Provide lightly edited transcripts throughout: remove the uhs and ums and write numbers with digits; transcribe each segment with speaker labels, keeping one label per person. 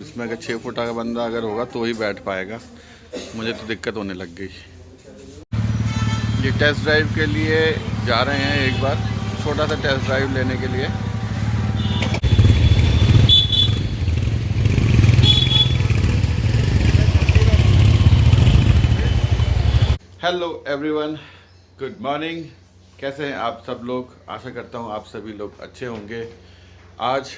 Speaker 1: इसमें अगर 6 फुट का बंदा अगर होगा तो ही बैठ पाएगा। मुझे तो दिक्कत होने लग गई। ये टेस्ट ड्राइव के लिए जा रहे हैं, एक बार छोटा सा टेस्ट ड्राइव लेने के लिए। Hello everyone, good morning. कैसे हैं आप सब लोग? आशा करता हूं आप सभी लोग अच्छे होंगे। आज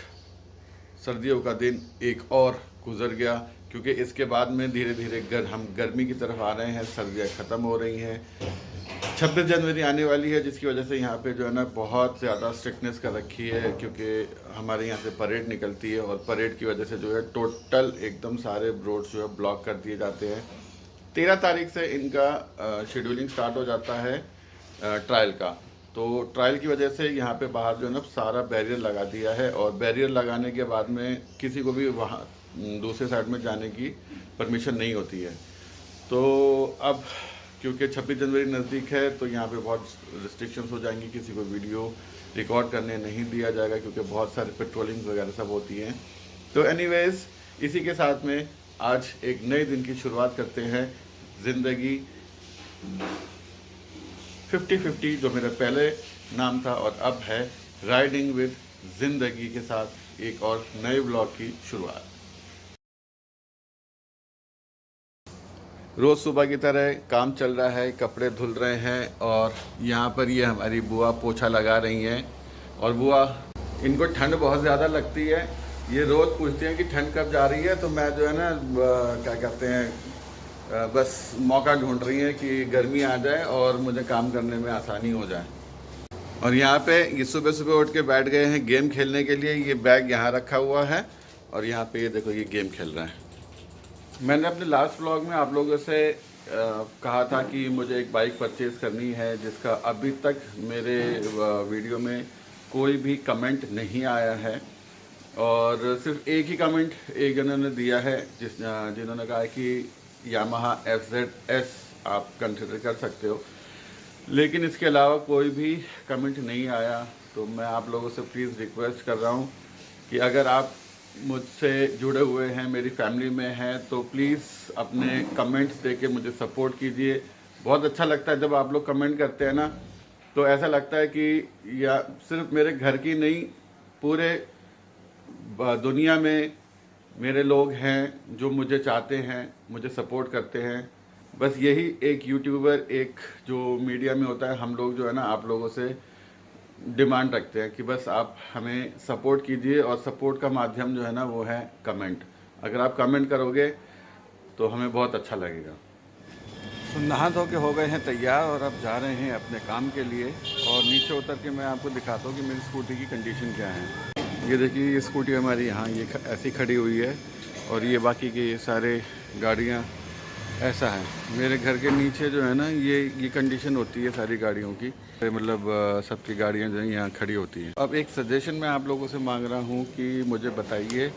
Speaker 1: सर्दियों का दिन एक और गुजर गया, क्योंकि इसके बाद में धीरे धीरे हम गर्मी की तरफ आ रहे हैं। सर्दियां ख़त्म हो रही हैं। 26 जनवरी आने वाली है, जिसकी वजह से यहाँ पे जो है ना बहुत ज़्यादा स्ट्रिक्टनेस कर रखी है, क्योंकि हमारे यहाँ से परेड निकलती है और परेड की वजह से जो है टोटल एकदम सारे रोड्स जो है ब्लॉक कर दिए जाते हैं। 13 तारीख से इनका शेड्यूलिंग स्टार्ट हो जाता है ट्रायल का। तो ट्रायल की वजह से यहाँ पे बाहर जो है ना सारा बैरियर लगा दिया है, और बैरियर लगाने के बाद में किसी को भी वहाँ दूसरे साइड में जाने की परमिशन नहीं होती है। तो अब क्योंकि 26 जनवरी नज़दीक है तो यहाँ पे बहुत रिस्ट्रिक्शंस हो जाएंगी। किसी को वीडियो रिकॉर्ड करने नहीं दिया जाएगा, क्योंकि बहुत सारे पेट्रोलिंग वगैरह सब होती हैं। तो एनीवेज़, इसी के साथ में आज एक नए दिन की शुरुआत करते हैं। ज़िंदगी 50-50 जो मेरा पहले नाम था और अब है राइडिंग विद ज़िंदगी के साथ एक और नए ब्लॉग की शुरुआत। रोज़ सुबह की तरह काम चल रहा है, कपड़े धुल रहे हैं, और यहाँ पर ये हमारी बुआ पोछा लगा रही हैं। और बुआ, इनको ठंड बहुत ज़्यादा लगती है। ये रोज़ पूछती हैं कि ठंड कब जा रही है। तो मैं जो है ना क्या कहते हैं, बस मौका ढूंढ रही है कि गर्मी आ जाए और मुझे काम करने में आसानी हो जाए। और यहाँ पे ये सुबह सुबह उठ के बैठ गए हैं गेम खेलने के लिए। ये बैग यहाँ रखा हुआ है और यहाँ पे ये देखो, ये गेम खेल रहा है। मैंने अपने लास्ट व्लॉग में आप लोगों से कहा था कि मुझे एक बाइक परचेज़ करनी है, जिसका अभी तक मेरे वीडियो में कोई भी कमेंट नहीं आया है। और सिर्फ एक ही कमेंट एक जने ने दिया है, जिन्होंने कहा कि यामाहा FZS आप कंसिडर कर सकते हो, लेकिन इसके अलावा कोई भी कमेंट नहीं आया। तो मैं आप लोगों से प्लीज़ रिक्वेस्ट कर रहा हूँ कि अगर आप मुझसे जुड़े हुए हैं, मेरी फैमिली में हैं, तो प्लीज़ अपने कमेंट्स देके मुझे सपोर्ट कीजिए। बहुत अच्छा लगता है जब आप लोग कमेंट करते हैं ना, तो ऐसा लगता है कि या सिर्फ मेरे घर की नहीं, पूरे दुनिया में मेरे लोग हैं जो मुझे चाहते हैं, मुझे सपोर्ट करते हैं। बस यही एक यूट्यूबर, एक जो मीडिया में होता है, हम लोग जो है ना आप लोगों से डिमांड रखते हैं कि बस आप हमें सपोर्ट कीजिए। और सपोर्ट का माध्यम जो है ना वो है कमेंट। अगर आप कमेंट करोगे तो हमें बहुत अच्छा लगेगा। तो नहा धो के हो गए हैं तैयार और अब जा रहे हैं अपने काम के लिए। और नीचे उतर के मैं आपको दिखाता हूँ कि मेरी स्कूटी की कंडीशन क्या है। ये देखिए, ये स्कूटी हमारी यहाँ ये ऐसी खड़ी हुई है, और ये बाकी के ये सारे गाड़ियाँ ऐसा है। मेरे घर के नीचे जो है ना ये कंडीशन होती है सारी गाड़ियों की, मतलब सबकी गाड़ियाँ जो है यहाँ खड़ी होती हैं। अब एक सजेशन मैं आप लोगों से मांग रहा हूँ कि मुझे बताइए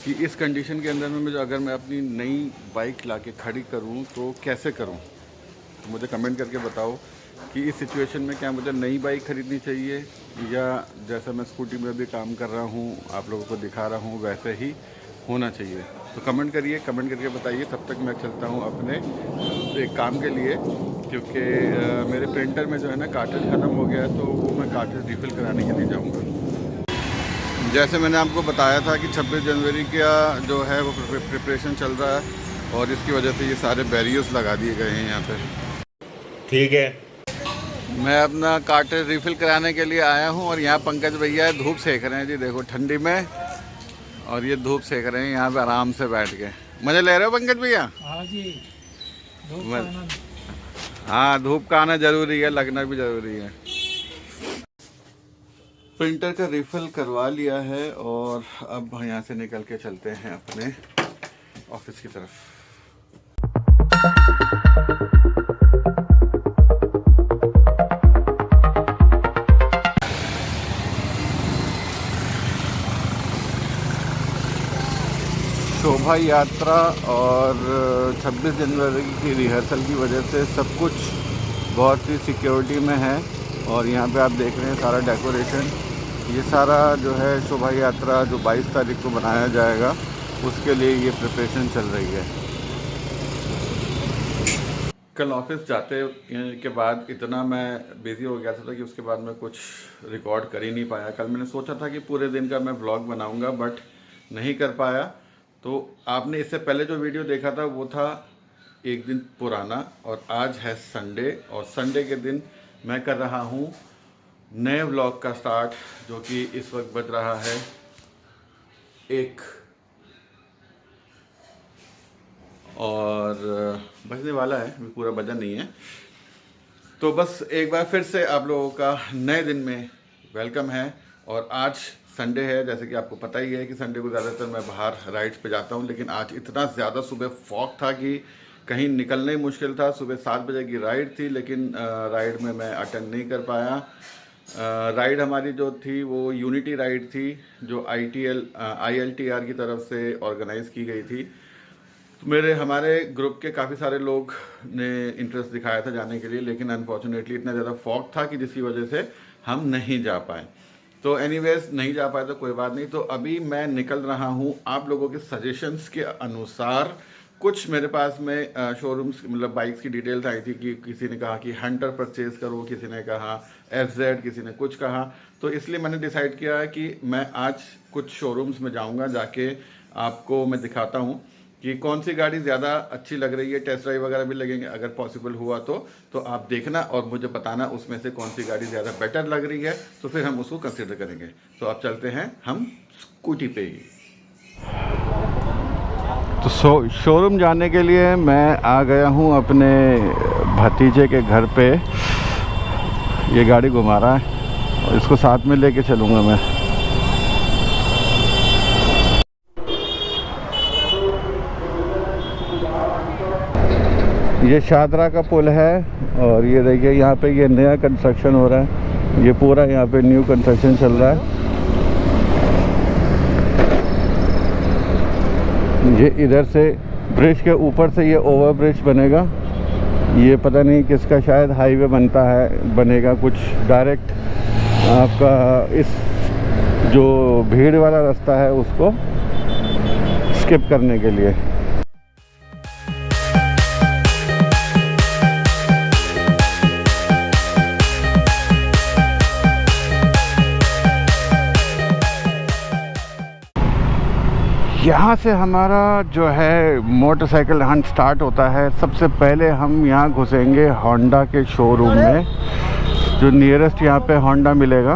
Speaker 1: कि इस कंडीशन के अंदर में मुझे, अगर मैं अपनी नई बाइक ला के खड़ी करूँ तो कैसे करूँ। तो मुझे कमेंट करके बताओ कि इस सिचुएशन में क्या मुझे नई बाइक खरीदनी चाहिए, या जैसा मैं स्कूटी में भी काम कर रहा हूँ, आप लोगों को दिखा रहा हूँ, वैसे ही होना चाहिए। तो कमेंट करिए, कमेंट करके बताइए। तब तक मैं चलता हूँ अपने एक काम के लिए, क्योंकि मेरे प्रिंटर में जो है ना कार्ट्रिज ख़त्म हो गया है, तो वो मैं कार्ट्रिज रिफ़िल कराने के लिए जाऊँगा। जैसे मैंने आपको बताया था कि 26 जनवरी का जो है वो प्रिपरेशन चल रहा है, और इसकी वजह से ये सारे बैरियर्स लगा दिए गए हैं यहाँ पर। ठीक है, मैं अपना कार्ट्रिज रिफ़िल कराने के लिए आया हूँ, और यहाँ पंकज भैया धूप सेक रहे हैं जी, देखो ठंडी में, और ये धूप सेक रहे हैं यहाँ पे आराम से बैठ के। मज़े ले रहे हो पंकज भैया?
Speaker 2: हाँ जी,
Speaker 1: हाँ, धूप का आना ज़रूरी है, लगना भी ज़रूरी है। प्रिंटर का रिफ़िल करवा लिया है, और अब यहाँ से निकल के चलते हैं अपने ऑफिस की तरफ। शोभा यात्रा और 26 जनवरी की रिहर्सल की वजह से सब कुछ बहुत ही सिक्योरिटी में है। और यहाँ पे आप देख रहे हैं सारा डेकोरेशन, ये सारा जो है शोभा यात्रा जो 22 तारीख को बनाया जाएगा, उसके लिए ये प्रिपरेशन चल रही है। कल ऑफिस जाते के बाद इतना मैं बिज़ी हो गया था कि उसके बाद मैं कुछ रिकॉर्ड कर ही नहीं पाया। कल मैंने सोचा था कि पूरे दिन का मैं व्लॉग बनाऊंगा, बट नहीं कर पाया। तो आपने इससे पहले जो वीडियो देखा था वो था एक दिन पुराना, और आज है संडे, और संडे के दिन मैं कर रहा हूँ नए व्लॉग का स्टार्ट, जो कि इस वक्त बज रहा है 1 और बजने वाला है, पूरा बजा नहीं है। तो बस एक बार फिर से आप लोगों का नए दिन में वेलकम है। और आज संडे है, जैसे कि आपको पता ही है कि संडे को ज़्यादातर मैं बाहर राइड्स पे जाता हूँ, लेकिन आज इतना ज़्यादा सुबह फॉग था कि कहीं निकलना ही मुश्किल था। सुबह 7 बजे की राइड थी, लेकिन राइड में मैं अटेंड नहीं कर पाया। राइड हमारी जो थी वो यूनिटी राइड थी, जो ILTR की तरफ से ऑर्गेनाइज़ की गई थी। हमारे ग्रुप के काफ़ी सारे लोग ने इंटरेस्ट दिखाया था जाने के लिए, लेकिन अनफॉर्चुनेटली इतना ज़्यादा फॉग था कि जिसकी वजह से हम नहीं जा पाए। तो एनीवेज नहीं जा पाए तो कोई बात नहीं। तो अभी मैं निकल रहा हूँ आप लोगों के सजेशंस के अनुसार। कुछ मेरे पास में शोरूम्स मतलब बाइक्स की डिटेल्स आई थी कि किसी ने कहा कि हंटर परचेज़ करो, किसी ने कहा FZ, किसी ने कुछ कहा। तो इसलिए मैंने डिसाइड किया है कि मैं आज कुछ शोरूम्स में जाऊंगा, जाके आपको मैं दिखाता हूं कि कौन सी गाड़ी ज़्यादा अच्छी लग रही है। टेस्ट ड्राइव वगैरह भी लगेंगे अगर पॉसिबल हुआ तो आप देखना और मुझे बताना उसमें से कौन सी गाड़ी ज़्यादा बेटर लग रही है, तो फिर हम उसको कंसिडर करेंगे। तो आप चलते हैं हम स्कूटी पे ही। तो शोरूम जाने के लिए मैं आ गया हूँ अपने भतीजे के घर पे। ये गाड़ी घुमा रहा है और इसको साथ में लेके चलूँगा मैं। ये शादरा का पुल है और ये देखिए यहाँ पे ये नया कंस्ट्रक्शन हो रहा है। ये पूरा यहाँ पे न्यू कंस्ट्रक्शन चल रहा है। ये इधर से ब्रिज के ऊपर से ये ओवर ब्रिज बनेगा। ये पता नहीं किसका, शायद हाईवे बनेगा कुछ डायरेक्ट आपका इस जो भीड़ वाला रास्ता है उसको स्किप करने के लिए। यहाँ से हमारा जो है मोटरसाइकिल हंट स्टार्ट होता है। सबसे पहले हम यहाँ घुसेंगे होंडा के शोरूम में, जो नियरेस्ट यहाँ पे होंडा मिलेगा।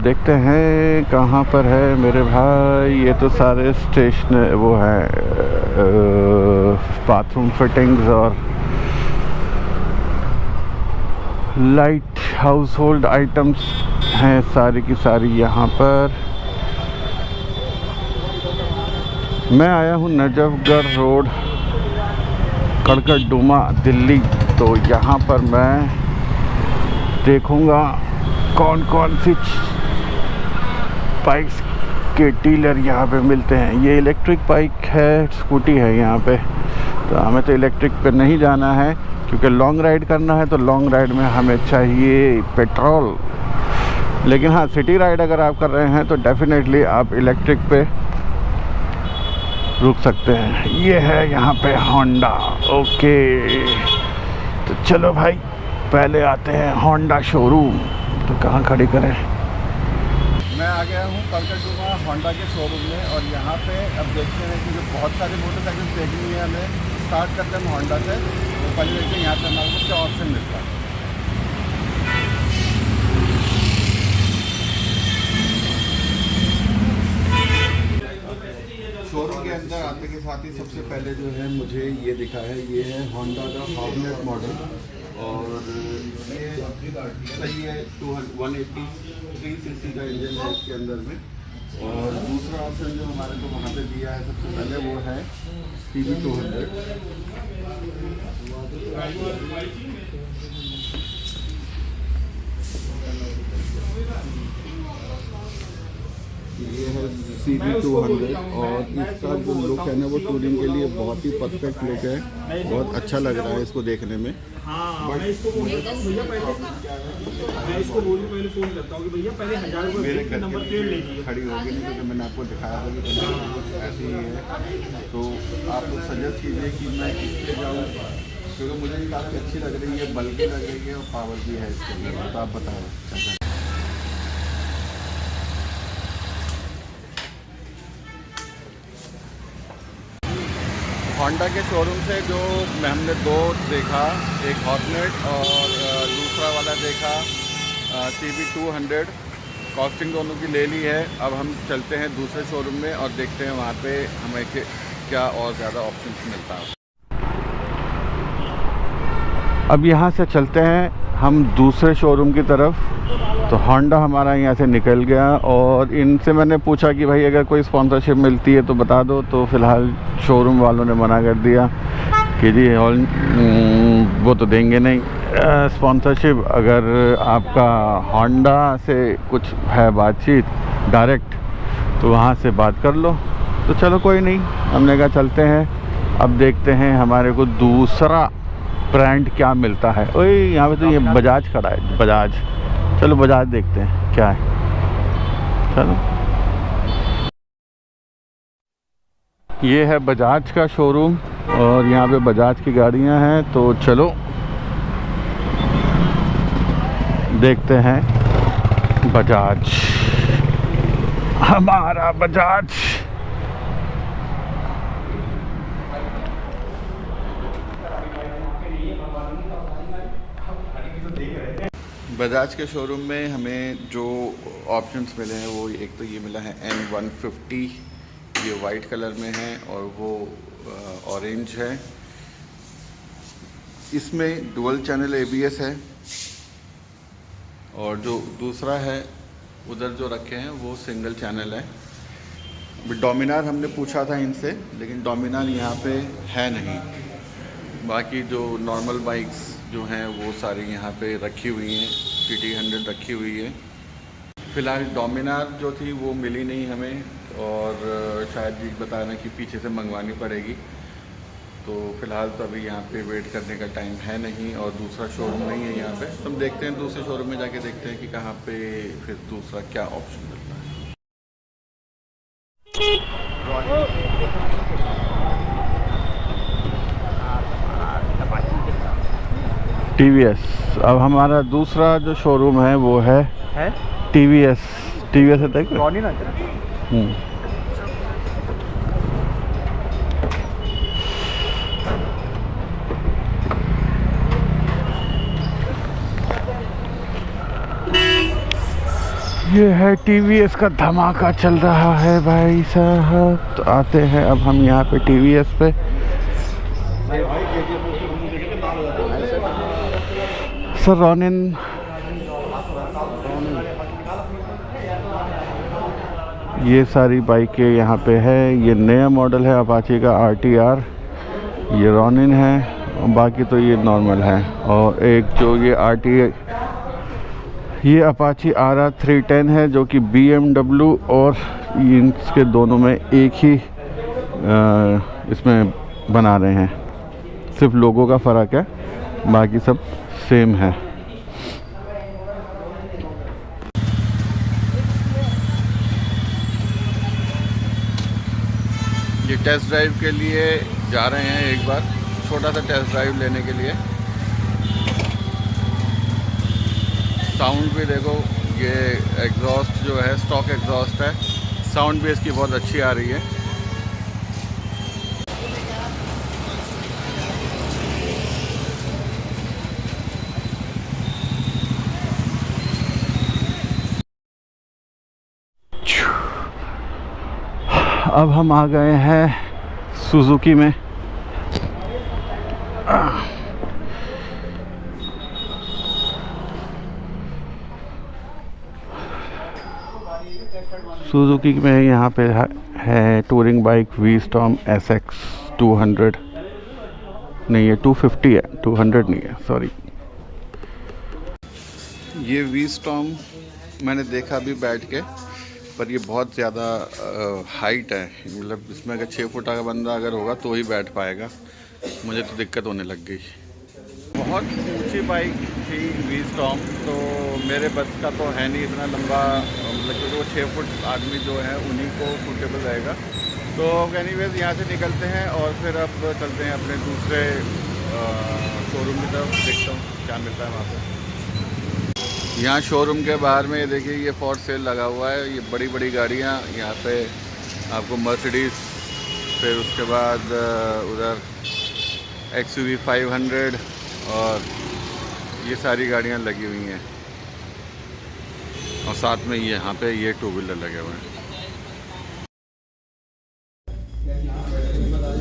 Speaker 1: देखते हैं कहाँ पर है मेरे भाई। ये तो सारे स्टेशन वो है, बाथरूम फिटिंग्स और लाइट हाउस होल्ड आइटम्स हैं सारी की सारी यहाँ पर। मैं आया हूँ नजफगढ़ रोड, कड़कड़डुमा, दिल्ली। तो यहाँ पर मैं देखूँगा कौन कौन सी बाइक्स के डीलर यहाँ पे मिलते हैं। ये इलेक्ट्रिक बाइक है, स्कूटी है यहाँ पे। तो हमें तो इलेक्ट्रिक पे नहीं जाना है क्योंकि लॉन्ग राइड करना है। तो लॉन्ग राइड में हमें चाहिए पेट्रोल। लेकिन हाँ, सिटी राइड अगर आप कर रहे हैं तो डेफिनेटली आप इलेक्ट्रिक पे रुक सकते हैं। ये है यहाँ पे होंडा। ओके, तो चलो भाई पहले आते हैं होंडा शोरूम। तो कहाँ खड़ी करें? मैं आ गया हूँ कड़कड़डुमा होंडा के शोरूम में, और यहाँ पे अब देखते हैं कि जो बहुत सारी मोटरसाइकिल देखनी है हमें। स्टार्ट करते हैं होंडा से। तो पहले देखते हैं यहाँ पे हमारे को क्या ऑप्शन मिलता है। शोरूम के अंदर आते के साथ ही सबसे पहले जो है मुझे ये दिखा है, ये है होंडा का हॉर्नेट मॉडल, और ये सही है। 180 का इंजन है इसके अंदर में। और दूसरा ऑप्शन जो हमारे को वहाँ पे दिया है सबसे पहले वो है CB200। ये है CB200 और इसका जो लुक है ना वो टूरिंग के लिए बहुत ही परफेक्ट लुक है, बहुत अच्छा लग रहा है इसको देखने में।
Speaker 2: हाँ, मैं इसको बोल देता हूँ भैया मैं इसको पहले फ़ोन करता हूँ कि भैया पहले 1000 रुपये
Speaker 1: मेरे घर
Speaker 2: नंबर प्लेट लीजिए।
Speaker 1: खड़ी होगी नहीं, क्योंकि मैंने आपको दिखाया था कि ऐसे ही है। तो आप लोग सजेस्ट कीजिए कि मैं किस पे जाऊँ, क्योंकि मुझे भी काफ़ी अच्छी लग रही है, बल्कि लग रही है और पावर भी है इसके अंदर। तो आप बताओ। होंडा के शोरूम से जो हमने दो देखा, एक हॉर्नेट और दूसरा वाला देखा CB200, कॉस्टिंग दोनों की ले ली है। अब हम चलते हैं दूसरे शोरूम में और देखते हैं वहाँ पे हमें क्या और ज़्यादा ऑप्शन मिलता है। अब यहाँ से चलते हैं हम दूसरे शोरूम की तरफ। तो होंडा हमारा यहाँ से निकल गया और इनसे मैंने पूछा कि भाई अगर कोई स्पॉन्सरशिप मिलती है तो बता दो। तो फ़िलहाल शोरूम वालों ने मना कर दिया कि जी वो तो देंगे नहीं स्पॉन्सरशिप। अगर आपका होंडा से कुछ है बातचीत डायरेक्ट तो वहाँ से बात कर लो। तो चलो कोई नहीं, हमने कहा चलते हैं। अब देखते हैं हमारे को दूसरा ब्रांड क्या मिलता है। ओए यहाँ पे तो ये बजाज खड़ा है, बजाज। चलो बजाज देखते हैं क्या है। चलो, ये है बजाज का शोरूम और यहाँ पे बजाज की गाड़ियाँ हैं। तो चलो देखते हैं बजाज, हमारा बजाज। बजाज के शोरूम में हमें जो ऑप्शंस मिले हैं वो एक तो ये मिला है N150, ये वाइट कलर में है और वो ऑरेंज है। इसमें डुअल चैनल ABS है और जो दूसरा है उधर जो रखे हैं वो सिंगल चैनल है। डोमिनार हमने पूछा था इनसे, लेकिन डोमिनार यहाँ पे है नहीं। बाकी जो नॉर्मल बाइक्स जो हैं वो सारी यहाँ पे रखी हुई हैं, CT100 रखी हुई है। फ़िलहाल डोमिनार जो थी वो मिली नहीं हमें और शायद जी बता रहे हैं कि पीछे से मंगवानी पड़ेगी। तो फ़िलहाल तो अभी यहाँ पे वेट करने का टाइम है नहीं और दूसरा शोरूम नहीं है यहाँ पे। तो हम देखते हैं दूसरे शोरूम में जाके देखते हैं कि कहाँ पे फिर दूसरा क्या ऑप्शन मिलता है। TVS। अब हमारा दूसरा जो शोरूम है वो है TVS है तक। ये है TVS का धमाका चल रहा है भाई साहब। तो आते हैं अब हम यहाँ पे TVS पे। सर रॉनिन, ये सारी बाइकें यहाँ पे है। ये नया मॉडल है अपाची का RTR, ये रॉनिन है और बाकी तो ये नॉर्मल है। और एक जो ये अपाची RR 310 है जो कि BMW और इसके दोनों में एक ही इसमें बना रहे हैं, सिर्फ लोगों का फ़र्क है, बाकी सब सेम है। ये टेस्ट ड्राइव के लिए जा रहे हैं, एक बार छोटा सा टेस्ट ड्राइव लेने के लिए। साउंड भी देखो, ये एग्जॉस्ट जो है स्टॉक एग्जॉस्ट है, साउंड भी इसकी बहुत अच्छी आ रही है। अब हम आ गए हैं सुजुकी में। सुजुकी में यहाँ पे है टूरिंग बाइक V-Storm SX 200, नहीं ये 250 है, 200 नहीं है, सॉरी। ये V-Storm मैंने देखा भी बैठ के, पर ये बहुत ज़्यादा हाइट है, मतलब इसमें अगर 6 फुट का बंदा अगर होगा तो ही बैठ पाएगा। मुझे तो दिक्कत होने लग गई। बहुत ऊंची बाइक थी वी-स्टॉर्म, तो मेरे बस का तो है नहीं इतना लंबा, मतलब क्योंकि वो 6 फुट आदमी जो है उन्हीं को सूटेबल रहेगा। तो एनीवेज यहाँ से निकलते हैं और फिर अब चलते हैं अपने दूसरे शोरूम की तरफ, देखता हूँ क्या मिलता है वहाँ पे। यहाँ शोरूम के बाहर में ये देखिए, ये फॉर सेल लगा हुआ है। ये बड़ी बड़ी गाड़ियाँ यहाँ पे आपको मर्सिडीज़, फिर उसके बाद उधर XUV 500 और ये सारी गाड़ियाँ लगी हुई हैं, और साथ में ये यहाँ पे ये 2 व्हीलर लगे हुए हैं।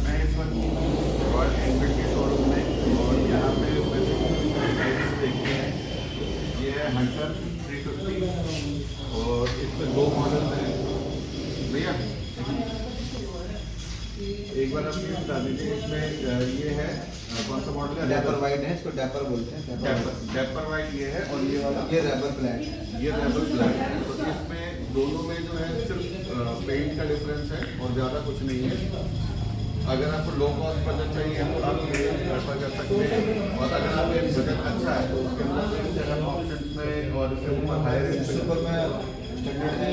Speaker 1: मैं इस वक्त रॉयल एनफील्ड के शोरूम में, और यहाँ पे देखते हैं ये है हंटर 350, और इसमें 2 मॉडल हैं भैया। एक बार आप ये बता दीजिए, इसमें ये है कौन सा मॉडल है?
Speaker 3: डैपर वाइट है, इसको डैपर बोलते हैं।
Speaker 1: डैपर वाइट ये है, और ये वाला
Speaker 3: ये रैपर ब्लैक है।
Speaker 1: ये रैपर ब्लैक है। तो इसमें दोनों में जो है सिर्फ पेंट का डिफरेंस है और ज़्यादा कुछ नहीं है। अगर आपको लो कॉस्ट बजट चाहिए तो आप ये प्रेफर कर सकते हैं, और अगर आप एक बजट अच्छा है तो उसके अंदर ऑप्शन में और इसके ऊपर हायर
Speaker 3: सुपर में स्टैंडर्ड है,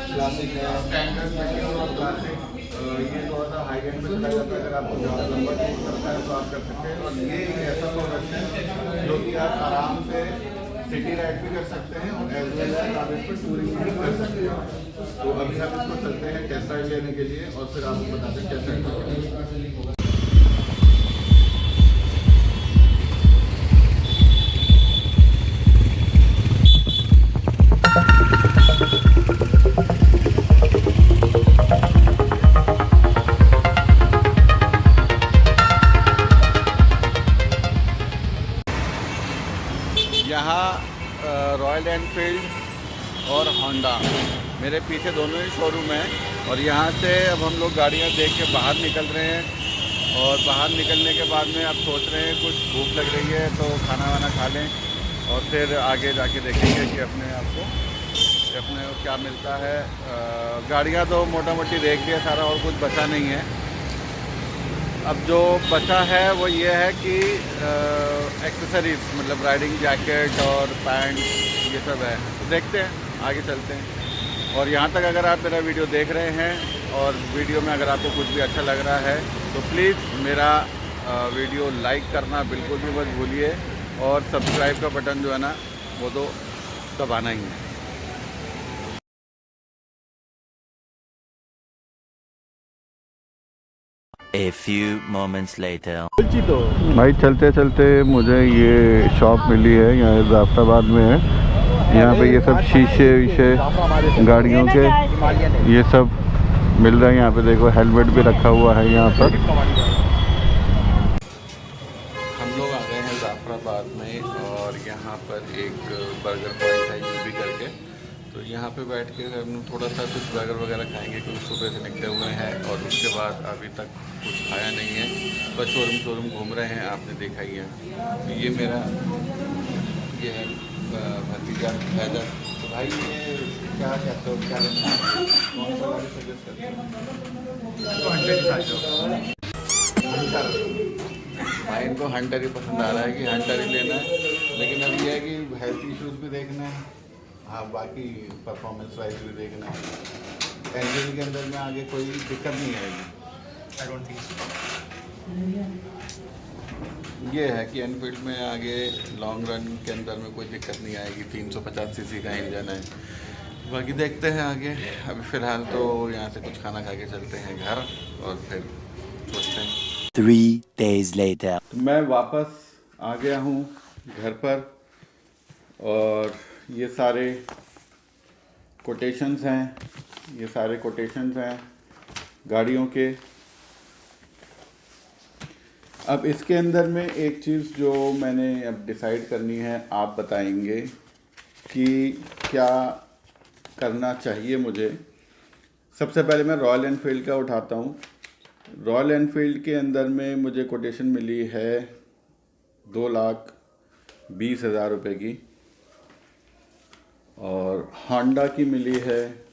Speaker 3: क्लासिक है,
Speaker 1: स्टैंडर्ड और क्लासिक। ये थोड़ा सा हाई एंड में चला जाता है। अगर आपको ज़्यादा लंबा टूर करता है तो आप कर सकते हैं। और ये एक ऐसा प्रोडक्ट है जो कि आप आराम से सिटी राइड भी कर सकते हैं और एज वेल एज आप इस पर टूरिंग भी कर सकते हैं। तो अभी हम इसको चलते हैं टेस्ट राइड लेने के लिए, और फिर आपको बताते हैं टेस्ट राइड। यहाँ रॉयल एनफील्ड और होंडा मेरे पीछे दोनों ही शोरूम हैं, और यहाँ से अब हम लोग गाड़ियाँ देख के बाहर निकल रहे हैं। और बाहर निकलने के बाद में अब सोच रहे हैं कुछ भूख लग रही है तो खाना वाना खा लें, और फिर आगे जाके देखेंगे कि अपने आप को क्या मिलता है। गाड़ियाँ तो मोटा मोटी देख लिया सारा, और कुछ बचा नहीं है। अब जो बचा है वो ये है कि एक्सेसरीज, मतलब राइडिंग जैकेट और पैंट, ये सब है। तो देखते हैं, आगे चलते हैं। और यहाँ तक अगर आप मेरा वीडियो देख रहे हैं और वीडियो में अगर आपको कुछ भी अच्छा लग रहा है तो प्लीज़ मेरा वीडियो लाइक करना बिल्कुल भी मत भूलिए, और सब्सक्राइब का बटन जो है ना वो तो दबाना ही है।
Speaker 4: A few moments later.
Speaker 1: भाई चलते चलते मुझे ये शॉप मिली है, यहाँ जाफराबाद में है। यहाँ पे ये सब शीशे वीशे गाड़ियों के ये सब मिल रहे हैं। यहाँ पे देखो हेलमेट भी रखा हुआ है यहाँ पर। हम लोग आ गए हैं जाफराबाद में, और यहाँ पर एक बर्गर पॉइंट है यूबी करके। तो यहाँ पे बैठ के हम थोड़ा सा कुछ बर्गर वगैरह खाएंगे, क्योंकि सुबह से निकले हुए हैं और उसके बाद अभी तक कुछ खाया नहीं है, बस शोरूम घूम रहे हैं। आपने देखा ही है। ये मेरा ये है भतीजा हैदर। तो भाई ये क्या कहते हो, क्या लेना है, कौन सा गाड़ी सजेस्ट करते हो? हंटर। भाई इनको हंटर ही पसंद आ रहा है कि हंटर ही लेना है, लेकिन अब ये है कि हेल्थ इश्यूज़ भी देखना है, हाँ बाकी परफॉर्मेंस वाइज भी देखना है। एनफील्ड के अंदर में आगे कोई दिक्कत नहीं आएगी, आई डोंट थिंक सो। ये है कि एनफील्ड में आगे लॉन्ग रन के अंदर में कोई दिक्कत नहीं आएगी। 350 सीसी का इंजन है। बाकी देखते हैं आगे। अभी फ़िलहाल तो यहाँ से कुछ खाना खा के चलते हैं घर, और फिर सोचते हैं।
Speaker 4: 3 days later.
Speaker 1: मैं वापस आ गया हूँ घर पर, और ये सारे कोटेशंस हैं, गाड़ियों के। अब इसके अंदर में एक चीज़ जो मैंने अब डिसाइड करनी है, आप बताएंगे कि क्या करना चाहिए मुझे। सबसे पहले मैं रॉयल एनफील्ड का उठाता हूँ। रॉयल एनफील्ड के अंदर में मुझे कोटेशन मिली है 2,20,000 रुपये की। और होंडा की मिली है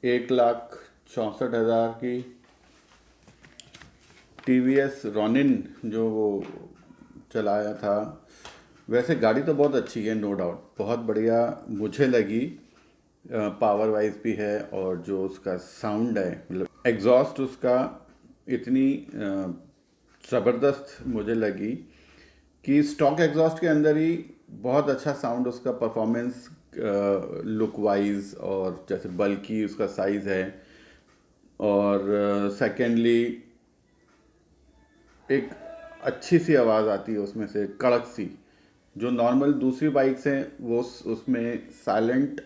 Speaker 1: 1,64,000 की। TVS रॉनिन जो वो चलाया था, वैसे गाड़ी तो बहुत अच्छी है, नो डाउट, बहुत बढ़िया मुझे लगी, पावर वाइज भी है, और जो उसका साउंड है, मतलब एग्जॉस्ट उसका इतनी ज़बरदस्त मुझे लगी कि स्टॉक एग्जॉस्ट के अंदर ही बहुत अच्छा साउंड, उसका परफॉर्मेंस लुक वाइज, और जैसे बल्कि उसका साइज़ है, और सेकेंडली एक अच्छी सी आवाज़ आती है उसमें से, कड़क सी, जो नॉर्मल दूसरी बाइक्स हैं वो उसमें साइलेंट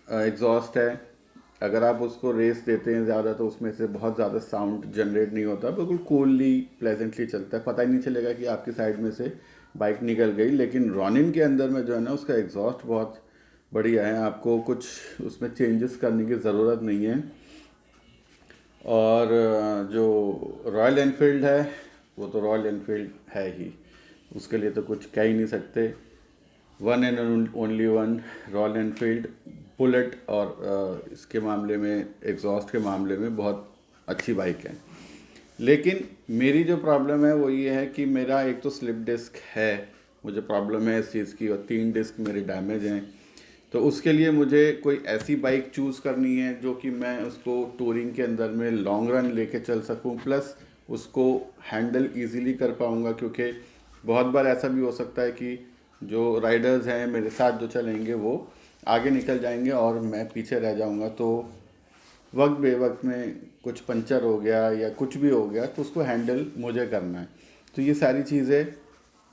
Speaker 1: एग्जॉस्ट है। अगर आप उसको रेस देते हैं ज़्यादा तो उसमें से बहुत ज़्यादा साउंड जनरेट नहीं होता, बिल्कुल कूलली प्लेजेंटली चलता है, पता ही नहीं चलेगा कि आपकी साइड में से बाइक निकल गई। लेकिन रॉनिन के अंदर में जो है ना, उसका एग्जॉस्ट बहुत बढ़िया है, आपको कुछ उसमें चेंजेस करने की ज़रूरत नहीं है। और जो रॉयल एनफील्ड है वो तो रॉयल एनफील्ड है ही, उसके लिए तो कुछ कह ही नहीं सकते। One and only one royal Enfield bullet, और इसके मामले में, एग्जॉस्ट के मामले में बहुत अच्छी बाइक है। लेकिन मेरी जो प्रॉब्लम है वो ये है कि मेरा एक तो स्लिप डिस्क है, मुझे प्रॉब्लम है इस चीज़ की, और 3 डिस्क मेरे डैमेज हैं। तो उसके लिए मुझे कोई ऐसी बाइक चूज़ करनी है जो कि मैं उसको टूरिंग के अंदर में लॉन्ग रन लेके चल सकूं, प्लस उसको हैंडल इजीली कर पाऊंगा, क्योंकि बहुत बार ऐसा भी हो सकता है कि जो राइडर्स हैं मेरे साथ जो चलेंगे वो आगे निकल जाएंगे और मैं पीछे रह जाऊंगा। तो वक्त बेवक्त में कुछ पंचर हो गया या कुछ भी हो गया तो उसको हैंडल मुझे करना है। तो ये सारी चीज़ें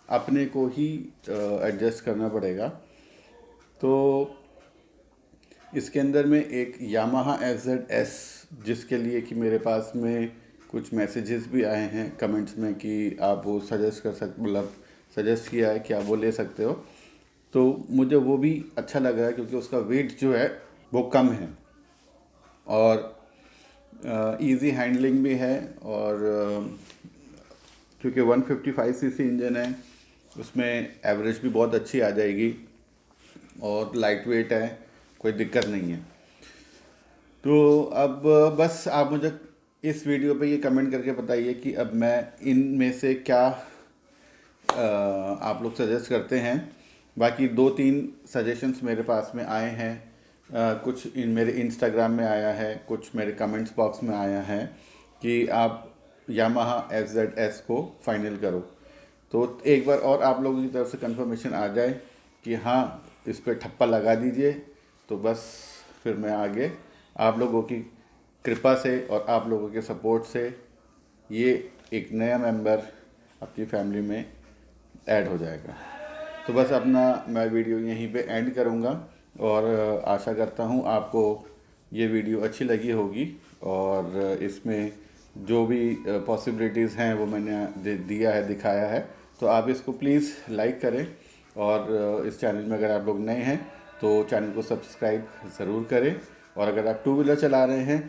Speaker 1: अपने को ही एडजस्ट करना पड़ेगा। तो इसके अंदर में एक यामाहा FZS, जिसके लिए कि मेरे पास में कुछ मैसेजेस भी आए हैं कमेंट्स में कि आप वो सजेस्ट कर सकते, मतलब सजेस्ट किया है कि आप वो ले सकते हो, तो मुझे वो भी अच्छा लग रहा है क्योंकि उसका वेट जो है वो कम है और इजी हैंडलिंग भी है, और क्योंकि 155 सीसी इंजन है उसमें एवरेज भी बहुत अच्छी आ जाएगी और लाइट वेट है, कोई दिक्कत नहीं है। तो अब बस आप मुझे इस वीडियो पे ये कमेंट करके बताइए कि अब मैं इनमें से क्या आप लोग सजेस्ट करते हैं। बाकी 2-3 सजेशंस मेरे पास में आए हैं, कुछ मेरे इंस्टाग्राम में आया है, कुछ मेरे कमेंट्स बॉक्स में आया है कि आप यामाहा FZS को फाइनल करो। तो एक बार और आप लोगों की तरफ से कंफर्मेशन आ जाए कि हाँ इस पर ठप्पा लगा दीजिए, तो बस फिर मैं आगे आप लोगों की कृपा से और आप लोगों के सपोर्ट से ये एक नया मेंबर अपनी फैमिली में ऐड हो जाएगा। तो बस अपना मैं वीडियो यहीं पे एंड करूँगा और आशा करता हूँ आपको ये वीडियो अच्छी लगी होगी और इसमें जो भी पॉसिबिलिटीज़ हैं वो मैंने दिया है, दिखाया है। तो आप इसको प्लीज़ लाइक करें और इस चैनल में अगर आप लोग नए हैं तो चैनल को सब्सक्राइब ज़रूर करें, और अगर आप 2 व्हीलर चला रहे हैं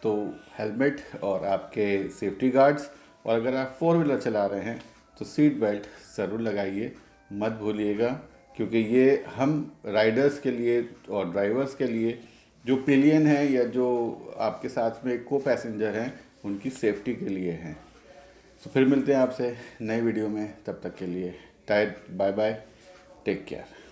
Speaker 1: तो हेलमेट और आपके सेफ्टी गार्ड्स, और अगर आप 4 व्हीलर चला रहे हैं तो सीट बेल्ट ज़रूर लगाइए, मत भूलिएगा, क्योंकि ये हम राइडर्स के लिए और ड्राइवर्स के लिए जो पिलियन है या जो आपके साथ में को पैसेंजर हैं उनकी सेफ्टी के लिए हैं। तो फिर मिलते हैं आपसे नए वीडियो में, तब तक के लिए tight bye bye, take care.